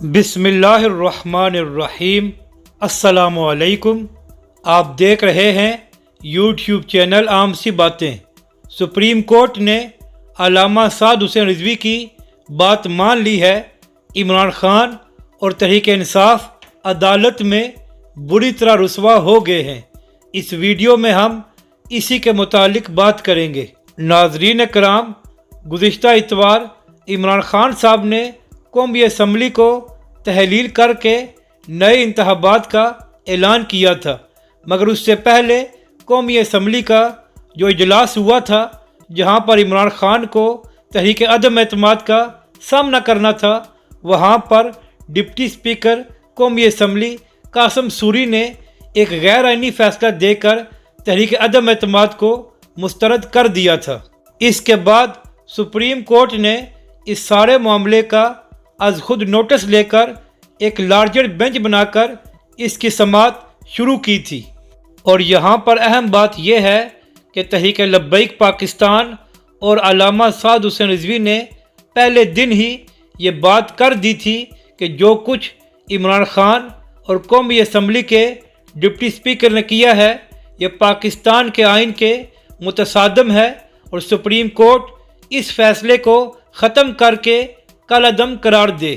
بسم اللہ الرحمن الرحیم۔ السلام علیکم۔ آپ دیکھ رہے ہیں یوٹیوب چینل عام سی باتیں۔ سپریم کورٹ نے علامہ سعد حسین رضوی کی بات مان لی ہے۔ عمران خان اور تحریک انصاف عدالت میں بری طرح رسوا ہو گئے ہیں۔ اس ویڈیو میں ہم اسی کے متعلق بات کریں گے۔ ناظرین کرام، گزشتہ اتوار عمران خان صاحب نے قومی اسمبلی کو تحلیل کر کے نئے انتخابات کا اعلان کیا تھا، مگر اس سے پہلے قومی اسمبلی کا جو اجلاس ہوا تھا، جہاں پر عمران خان کو تحریک عدم اعتماد کا سامنا کرنا تھا، وہاں پر ڈپٹی اسپیکر قومی اسمبلی قاسم سوری نے ایک غیر آئینی فیصلہ دے کر تحریک عدم اعتماد کو مسترد کر دیا تھا۔ اس کے بعد سپریم کورٹ نے اس سارے معاملے کا از خود نوٹس لے کر ایک لارجر بینچ بنا کر اس کی سماعت شروع کی تھی۔ اور یہاں پر اہم بات یہ ہے کہ تحریک لبیک پاکستان اور علامہ سعد حسین رضوی نے پہلے دن ہی یہ بات کر دی تھی کہ جو کچھ عمران خان اور قومی اسمبلی کے ڈپٹی اسپیکر نے کیا ہے، یہ پاکستان کے آئین کے متصادم ہے، اور سپریم کورٹ اس فیصلے کو ختم کر کے کالعدم قرار دے۔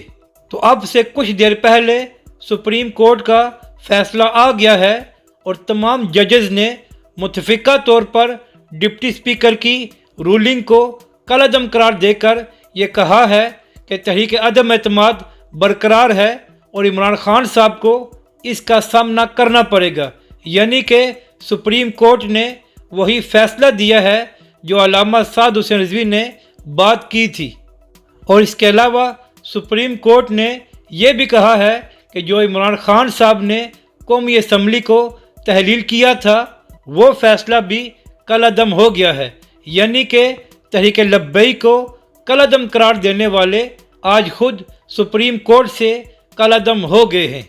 تو اب سے کچھ دیر پہلے سپریم کورٹ کا فیصلہ آ گیا ہے، اور تمام ججز نے متفقہ طور پر ڈپٹی اسپیکر کی رولنگ کو کالعدم قرار دے کر یہ کہا ہے کہ تحریک عدم اعتماد برقرار ہے اور عمران خان صاحب کو اس کا سامنا کرنا پڑے گا۔ یعنی کہ سپریم کورٹ نے وہی فیصلہ دیا ہے جو علامہ سعد حسین رضوی نے بات کی تھی۔ اور اس کے علاوہ سپریم کورٹ نے یہ بھی کہا ہے کہ جو عمران خان صاحب نے قومی اسمبلی کو تحلیل کیا تھا، وہ فیصلہ بھی کالعدم ہو گیا ہے۔ یعنی کہ تحریک لبیک کو کالعدم قرار دینے والے آج خود سپریم کورٹ سے کالعدم ہو گئے ہیں۔